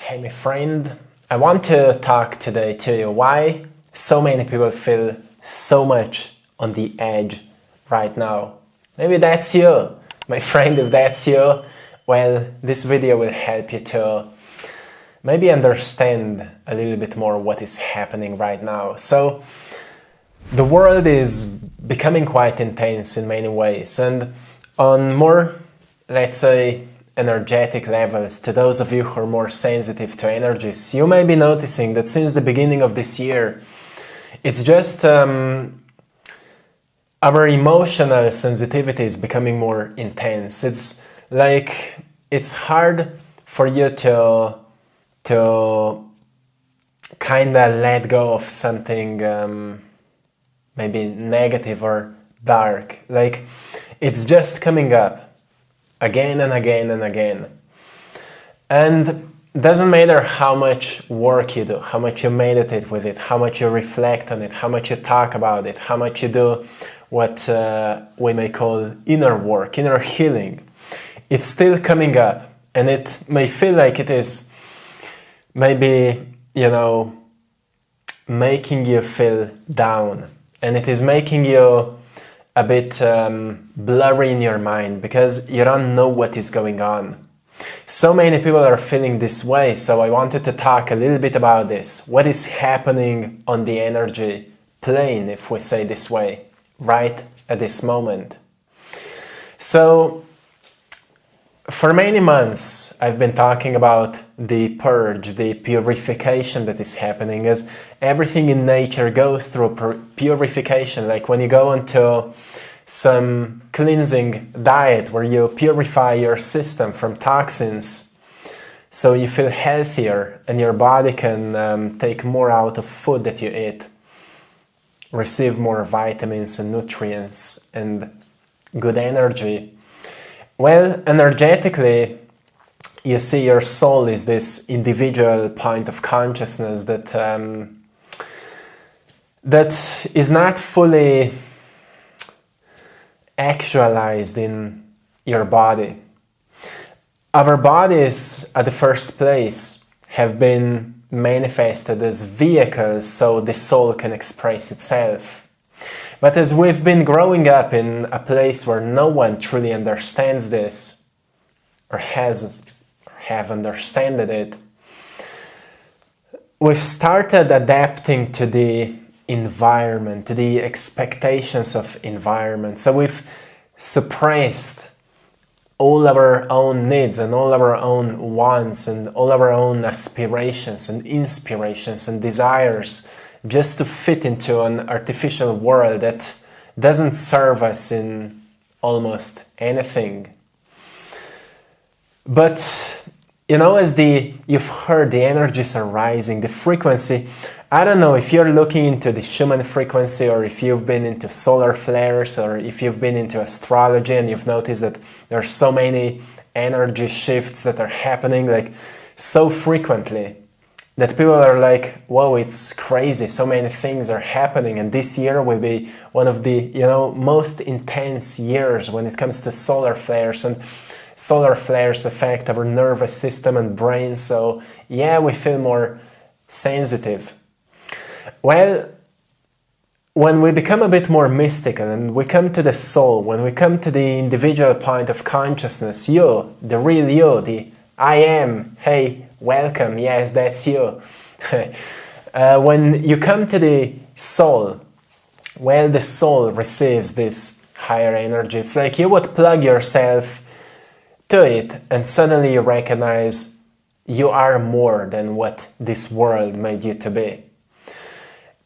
Hey my friend, I want to talk today to you why so many people feel so much on the edge right now. Maybe that's you, my friend. If that's you, well, this video will help you to maybe understand a little bit more what is happening right now. So the world is becoming quite intense in many ways, and on more, let's say, energetic levels, to those of you who are more sensitive to energies, you may be noticing that since the beginning of this year, it's just our emotional sensitivity is becoming more intense. It's like it's hard for you to kind of let go of something maybe negative or dark. Like it's just coming up again and again and again. And it doesn't matter how much work you do, how much you meditate with it, how much you reflect on it, how much you talk about it, how much you do what we may call inner work, inner healing. It's still coming up, and it may feel like it is maybe, making you feel down, and it is making you a bit blurry in your mind because you don't know what is going on. So many people are feeling this way, so I wanted to talk a little bit about this. What is happening on the energy plane, if we say this way, right at this moment? So, for many months, I've been talking about the purge, the purification that is happening, as everything in nature goes through purification. Like when you go into some cleansing diet where you purify your system from toxins, so you feel healthier and your body can take more out of food that you eat, receive more vitamins and nutrients and good energy. Well, energetically, you see your soul is this individual point of consciousness that is not fully actualized in your body. Our bodies, at the first place, have been manifested as vehicles so the soul can express itself. But as we've been growing up in a place where no one truly understands this, or have understood it, we've started adapting to the environment, to the expectations of environment. So we've suppressed all our own needs and all our own wants and all our own aspirations and inspirations and desires, just to fit into an artificial world that doesn't serve us in almost anything. But, as you've heard, the energies are rising, the frequency. I don't know if you're looking into the Schumann frequency, or if you've been into solar flares, or if you've been into astrology and you've noticed that there are so many energy shifts that are happening like so frequently, that people are like, whoa, it's crazy, so many things are happening, and this year will be one of the, most intense years when it comes to solar flares, and solar flares affect our nervous system and brain, so yeah, we feel more sensitive. Well, when we become a bit more mystical and we come to the soul, when we come to the individual point of consciousness, you, the real you, the I am, hey, welcome, yes, that's you. When you come to the soul, well, the soul receives this higher energy. It's like you would plug yourself to it and suddenly you recognize you are more than what this world made you to be.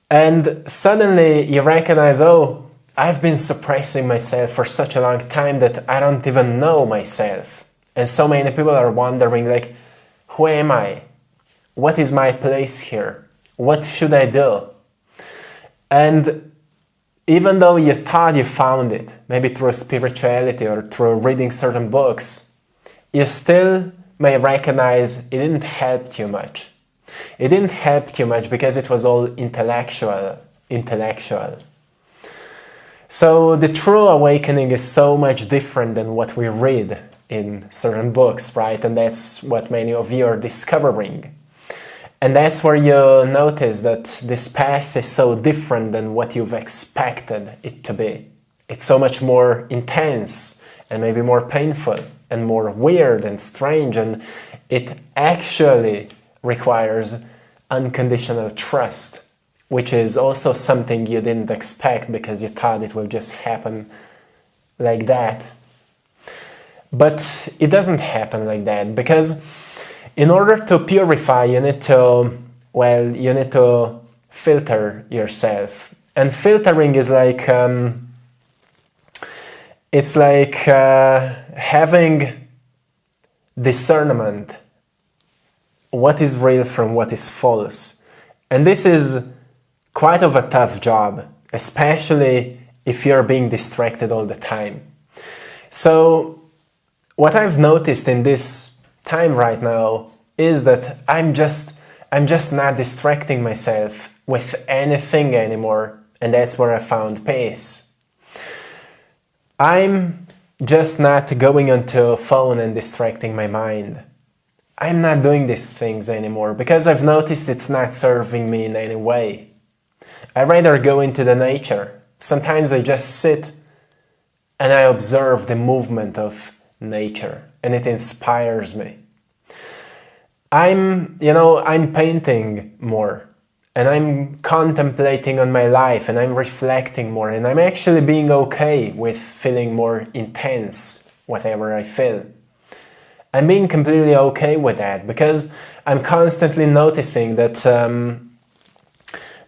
And suddenly you recognize, oh, I've been suppressing myself for such a long time that I don't even know myself. And so many people are wondering, like, who am I? What is my place here? What should I do? And even though you thought you found it, maybe through spirituality or through reading certain books, you still may recognize it didn't help you much. It didn't help you much because it was all intellectual. So the true awakening is so much different than what we read in certain books, right? And that's what many of you are discovering. And that's where you notice that this path is so different than what you've expected it to be. It's so much more intense and maybe more painful and more weird and strange, and it actually requires unconditional trust, which is also something you didn't expect because you thought it will just happen like that. But it doesn't happen like that, because in order to purify, you need to filter yourself. And filtering is like, it's like having discernment. What is real from what is false. And this is quite of a tough job, especially if you're being distracted all the time. So what I've noticed in this time right now is that I'm just not distracting myself with anything anymore, and that's where I found peace. I'm just not going onto a phone and distracting my mind. I'm not doing these things anymore because I've noticed it's not serving me in any way. I rather go into the nature. Sometimes I just sit and I observe the movement of nature, and it inspires me. I'm painting more, and I'm contemplating on my life, and I'm reflecting more, and I'm actually being okay with feeling more intense, whatever I feel. I'm being completely okay with that because I'm constantly noticing that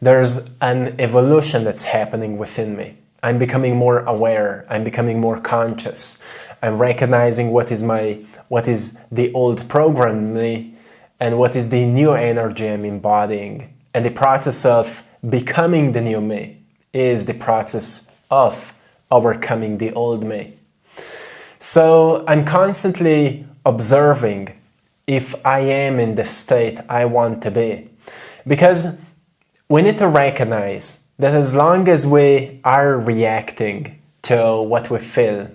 there's an evolution that's happening within me. I'm becoming more aware. I'm becoming more conscious. I'm recognizing what is the old program me and what is the new energy I'm embodying. And the process of becoming the new me is the process of overcoming the old me. So I'm constantly observing if I am in the state I want to be. Because we need to recognize that as long as we are reacting to what we feel,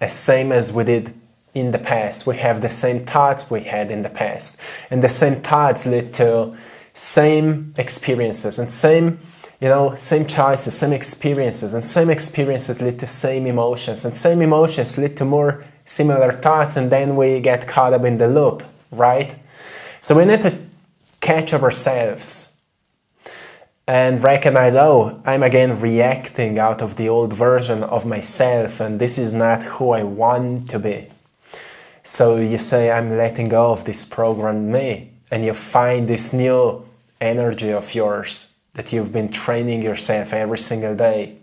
as same as we did in the past, we have the same thoughts we had in the past. And the same thoughts lead to same experiences and same choices, same experiences, and same experiences lead to same emotions, and same emotions lead to more similar thoughts, and then we get caught up in the loop, right? So we need to catch up ourselves and recognize, oh, I'm again reacting out of the old version of myself, and this is not who I want to be. So you say, I'm letting go of this programmed me, and you find this new energy of yours that you've been training yourself every single day.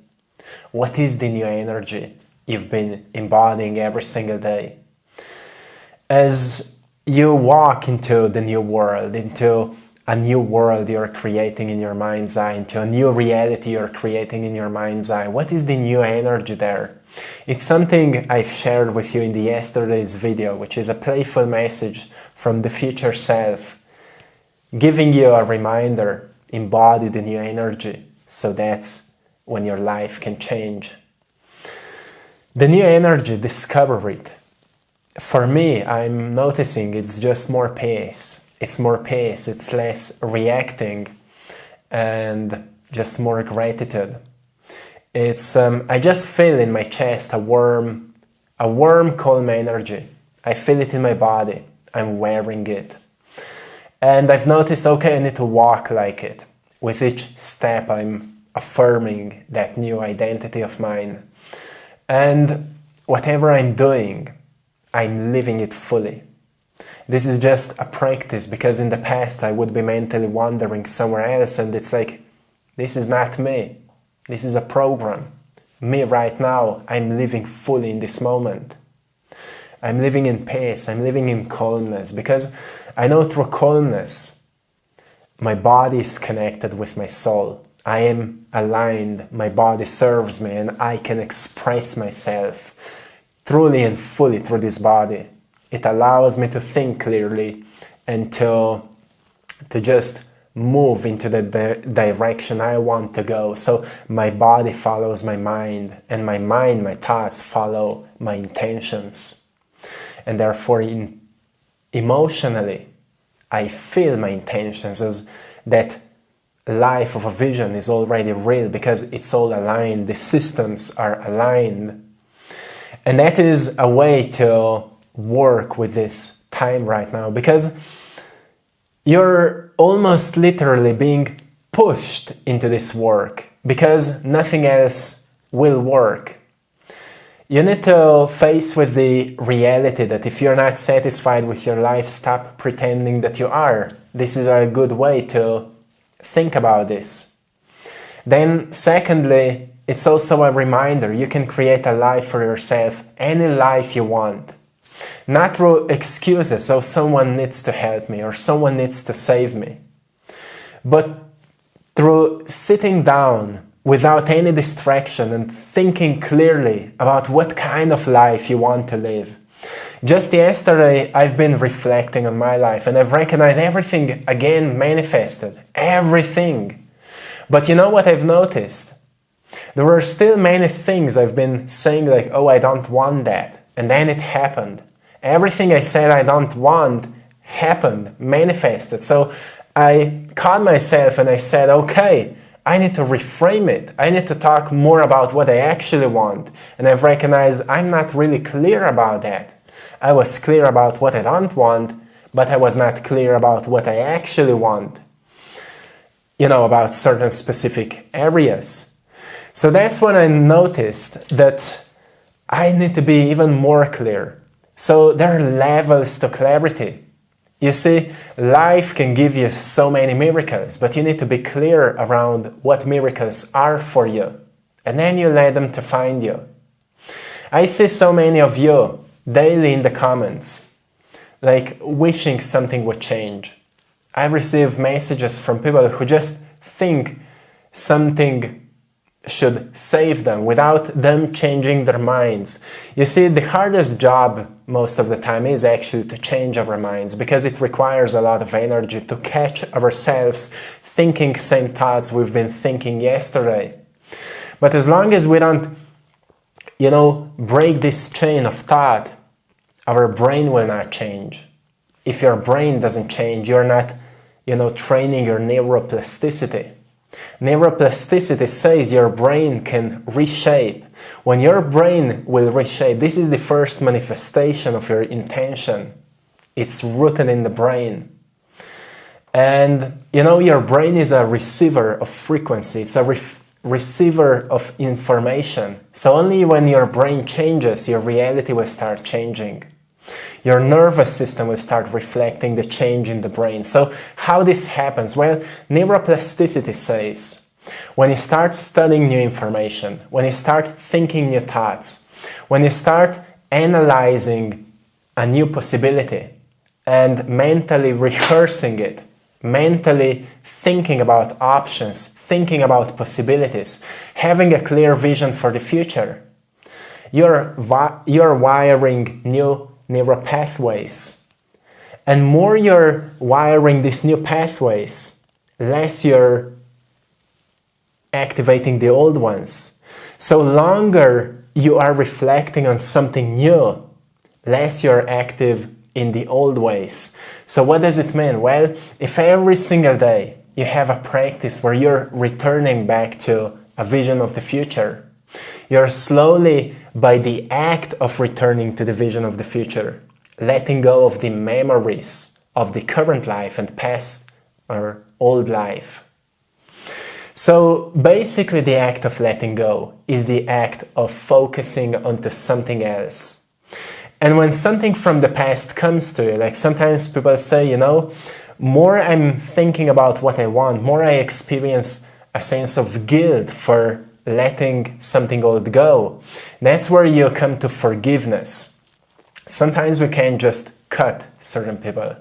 What is the new energy you've been embodying every single day? As you walk into the new world, into a new world you're creating in your mind's eye, into a new reality you're creating in your mind's eye, what is the new energy there? It's something I've shared with you in the yesterday's video, which is a playful message from the future self, giving you a reminder, embody the new energy, so that's when your life can change. The new energy, discover it. For me, I'm noticing it's just more pace. It's more pace, it's less reacting, and just more gratitude. It's I just feel in my chest a warm, calm energy. I feel it in my body. I'm wearing it. And I've noticed, okay, I need to walk like it. With each step, I'm affirming that new identity of mine. And whatever I'm doing, I'm living it fully. This is just a practice, because in the past I would be mentally wandering somewhere else, and it's like, this is not me. This is a program. Me right now, I'm living fully in this moment. I'm living in peace, I'm living in calmness, because I know through calmness, my body is connected with my soul. I am aligned, my body serves me, and I can express myself truly and fully through this body. It allows me to think clearly and to just move into the direction I want to go. So my body follows my mind, and my mind, my thoughts follow my intentions. and therefore emotionally I feel my intentions as that life of a vision is already real because it's all aligned, the systems are aligned. And that is a way to work with this time right now, because you're almost literally being pushed into this work because nothing else will work. You need to face with the reality that if you're not satisfied with your life, stop pretending that you are. This is a good way to think about this. Then secondly, it's also a reminder you can create a life for yourself, any life you want. Not through excuses, so someone needs to help me or someone needs to save me, but through sitting down without any distraction and thinking clearly about what kind of life you want to live. Just yesterday, I've been reflecting on my life and I've recognized everything again manifested. Everything. But you know what I've noticed? There were still many things I've been saying like, oh, I don't want that. And then it happened. Everything I said I don't want happened, manifested. So I caught myself and I said, okay, I need to reframe it. I need to talk more about what I actually want. And I've recognized I'm not really clear about that. I was clear about what I don't want, but I was not clear about what I actually want. You know, about certain specific areas. So that's when I noticed that I need to be even more clear. So there are levels to clarity. You see, life can give you so many miracles, but you need to be clear around what miracles are for you. And then you let them to find you. I see so many of you daily in the comments, like wishing something would change. I receive messages from people who just think something should save them without them changing their minds. You see, the hardest job most of the time is actually to change our minds because it requires a lot of energy to catch ourselves thinking same thoughts we've been thinking yesterday. But as long as we don't, break this chain of thought, our brain will not change. If your brain doesn't change, you're not, training your neuroplasticity. Neuroplasticity says your brain can reshape. When your brain will reshape, this is the first manifestation of your intention. It's rooted in the brain. And, your brain is a receiver of frequency. It's a receiver of information. So only when your brain changes, your reality will start changing. Your nervous system will start reflecting the change in the brain. So how this happens? Well, neuroplasticity says, when you start studying new information, when you start thinking new thoughts, when you start analyzing a new possibility and mentally rehearsing it, mentally thinking about options, thinking about possibilities, having a clear vision for the future, you're wiring new neural pathways. And more you're wiring these new pathways, less you're activating the old ones. So longer you are reflecting on something new, less you're active in the old ways. So what does it mean? Well, if every single day you have a practice where you're returning back to a vision of the future, you're slowly, by the act of returning to the vision of the future, letting go of the memories of the current life and past or old life. So basically the act of letting go is the act of focusing onto something else. And when something from the past comes to you, like sometimes people say, more I'm thinking about what I want, more I experience a sense of guilt for letting something old go. That's where you come to forgiveness. Sometimes we can't just cut certain people.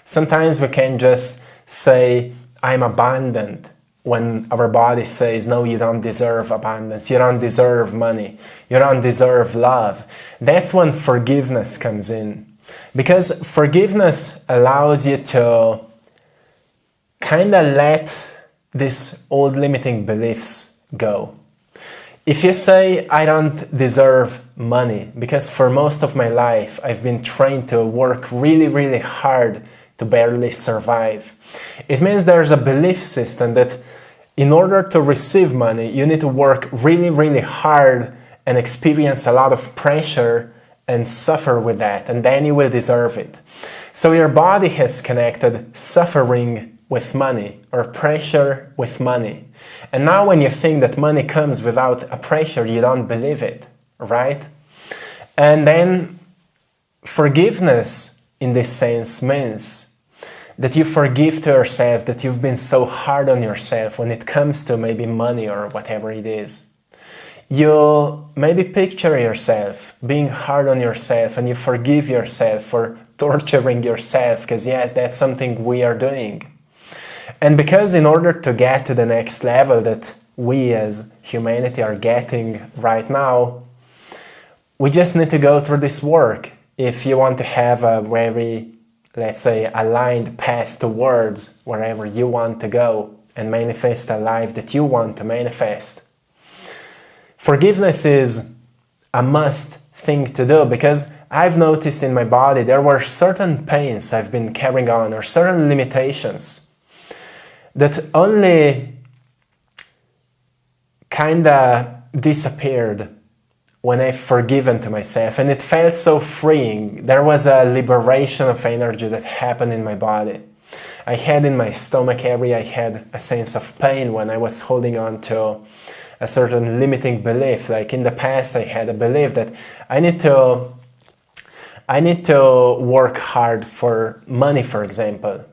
Sometimes we can't just say, I'm abundant, when our body says, no, you don't deserve abundance, you don't deserve money, you don't deserve love. That's when forgiveness comes in. Because forgiveness allows you to kind of let these old limiting beliefs go. If you say, I don't deserve money, because for most of my life I've been trained to work really, really hard to barely survive, it means there's a belief system that in order to receive money, you need to work really, really hard and experience a lot of pressure and suffer with that, and then you will deserve it. So your body has connected suffering with money or pressure with money. And now when you think that money comes without a pressure, you don't believe it, right? And then forgiveness in this sense means that you forgive to yourself that you've been so hard on yourself when it comes to maybe money or whatever it is. You maybe picture yourself being hard on yourself and you forgive yourself for torturing yourself, because yes, that's something we are doing. And because in order to get to the next level that we as humanity are getting right now, we just need to go through this work. If you want to have a very, let's say, aligned path towards wherever you want to go and manifest a life that you want to manifest, forgiveness is a must thing to do, because I've noticed in my body there were certain pains I've been carrying on or certain limitations that only kinda disappeared when I've forgiven to myself, and it felt so freeing. There was a liberation of energy that happened in my body. I had in my stomach area, I had a sense of pain when I was holding on to a certain limiting belief. Like in the past, I had a belief that I need to work hard for money, for example.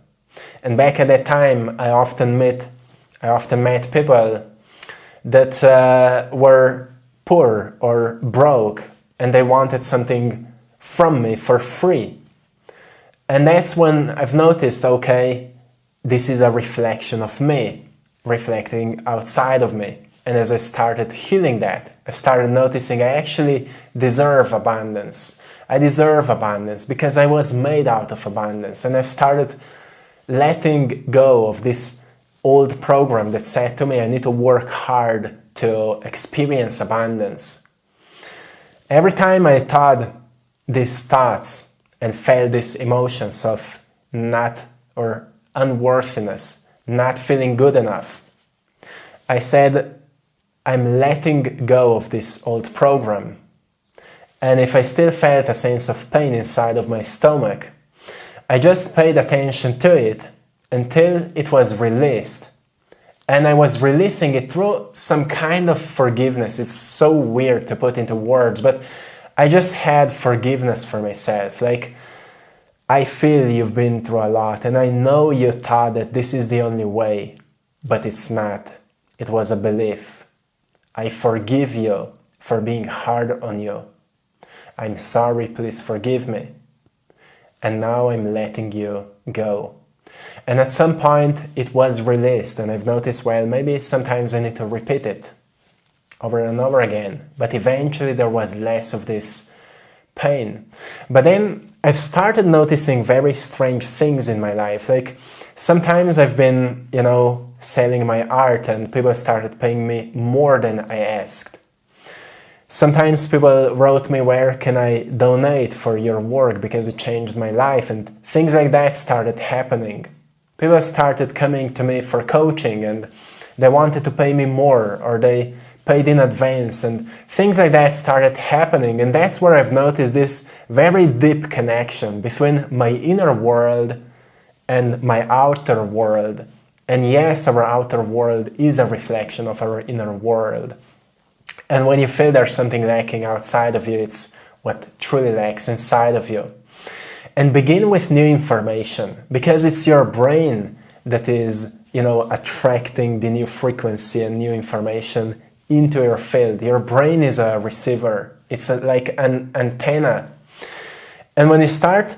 And back at that time, I often met people that were poor or broke, and they wanted something from me for free. And that's when I've noticed, okay, this is a reflection of me, reflecting outside of me. And as I started healing that, I started noticing I actually deserve abundance. I deserve abundance because I was made out of abundance. And I've started letting go of this old program that said to me I need to work hard to experience abundance. Every time I thought these thoughts and felt these emotions of not or unworthiness, not feeling good enough, I said, I'm letting go of this old program. And if I still felt a sense of pain inside of my stomach, I just paid attention to it until it was released. And I was releasing it through some kind of forgiveness. It's so weird to put into words, but I just had forgiveness for myself. Like, I feel you've been through a lot, and I know you thought that this is the only way, but it's not. It was a belief. I forgive you for being hard on you. I'm sorry, please forgive me. And now I'm letting you go. And at some point it was released, and I've noticed, well, maybe sometimes I need to repeat it over and over again. But eventually there was less of this pain. But then I've started noticing very strange things in my life. Like sometimes I've been, selling my art and people started paying me more than I asked. Sometimes people wrote me, where can I donate for your work because it changed my life, and things like that started happening. People started coming to me for coaching and they wanted to pay me more, or they paid in advance, and things like that started happening. And that's where I've noticed this very deep connection between my inner world and my outer world. And yes, our outer world is a reflection of our inner world. And when you feel there's something lacking outside of you, it's what truly lacks inside of you. And begin with new information, because it's your brain that is, attracting the new frequency and new information into your field. Your brain is a receiver. It's like an antenna. And when you start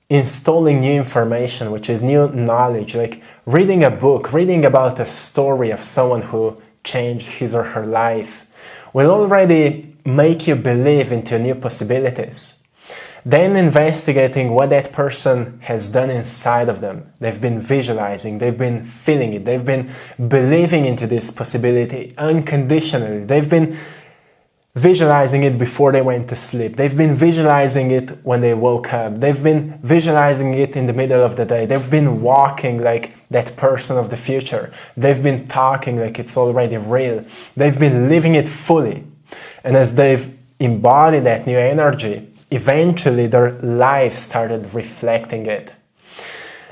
installing new information, which is new knowledge, like reading a book, reading about a story of someone who changed his or her life, will already make you believe into new possibilities. Then investigating what that person has done inside of them. They've been visualizing, they've been feeling it, they've been believing into this possibility unconditionally. They've been visualizing it before they went to sleep. They've been visualizing it when they woke up. They've been visualizing it in the middle of the day. They've been walking like that person of the future. They've been talking like it's already real. They've been living it fully. And as they've embodied that new energy, eventually their life started reflecting it.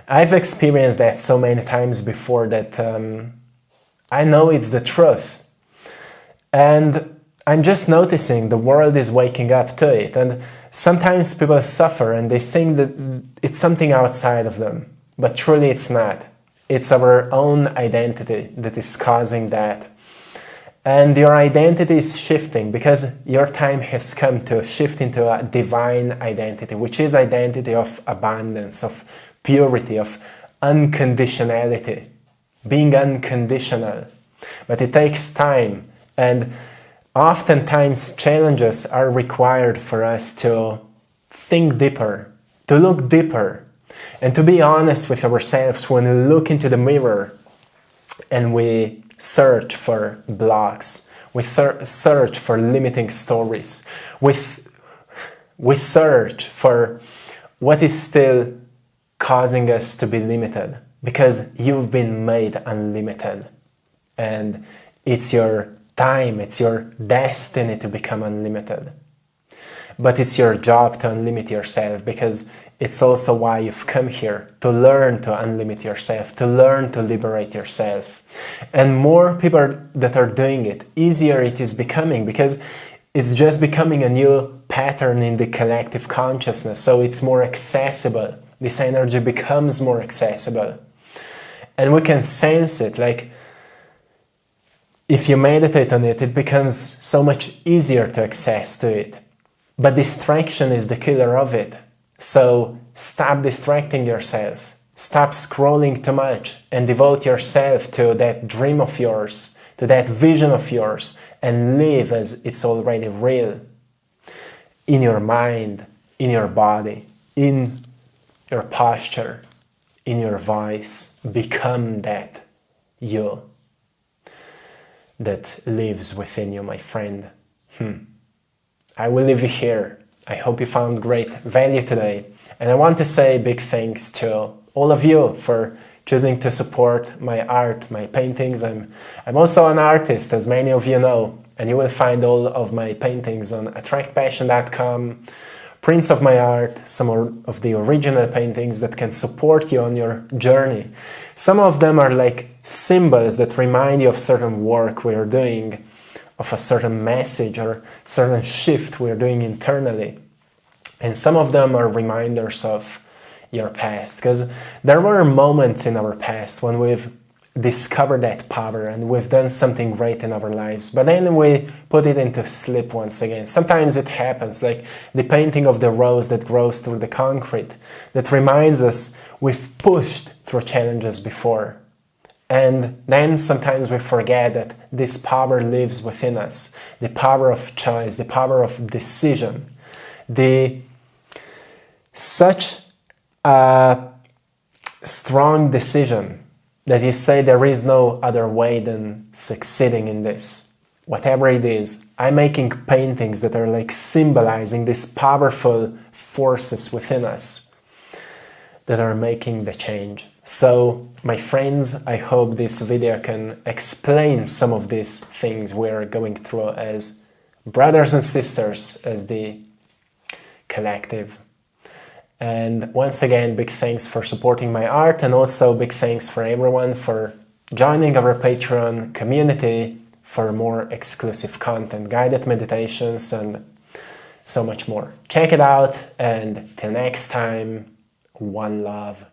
I've experienced that so many times before that I know it's the truth. And I'm just noticing the world is waking up to it. And sometimes people suffer and they think that it's something outside of them. But truly it's not. It's our own identity that is causing that. And your identity is shifting because your time has come to shift into a divine identity, which is identity of abundance, of purity, of unconditionality, being unconditional. But it takes time, and oftentimes challenges are required for us to think deeper, to look deeper, and to be honest with ourselves when we look into the mirror and we search for blocks, we search for limiting stories, we search for what is still causing us to be limited, because you've been made unlimited, and it's your time, it's your destiny to become unlimited. But it's your job to unlimit yourself, because it's also why you've come here, to learn to unlimit yourself, to learn to liberate yourself. And more people that are doing it, easier it is becoming, because it's just becoming a new pattern in the collective consciousness, so it's more accessible. This energy becomes more accessible. And we can sense it, like if you meditate on it, it becomes so much easier to access to it. But distraction is the killer of it. So stop distracting yourself. Stop scrolling too much and devote yourself to that dream of yours, to that vision of yours, and live as it's already real. In your mind, in your body, in your posture, in your voice. Become that you that lives within you, my friend. I will leave you here. I hope you found great value today. And I want to say big thanks to all of you for choosing to support my art, my paintings. I'm also an artist, as many of you know, and you will find all of my paintings on AttractPassion.com, prints of my art, some of the original paintings that can support you on your journey. Some of them are like symbols that remind you of certain work we're doing, of a certain message or certain shift we're doing internally. And some of them are reminders of your past, because there were moments in our past when we've discovered that power and we've done something great in our lives, but then we put it into sleep once again. Sometimes it happens, like the painting of the rose that grows through the concrete, that reminds us we've pushed through challenges before. And then sometimes we forget that this power lives within us, the power of choice, the power of decision, such a strong decision that you say there is no other way than succeeding in this. Whatever it is, I'm making paintings that are like symbolizing these powerful forces within us that are making the change. So, my friends, I hope this video can explain some of these things we're going through as brothers and sisters, as the collective. And once again, big thanks for supporting my art, and also big thanks for everyone for joining our Patreon community for more exclusive content, guided meditations, and so much more. Check it out, and till next time, one love.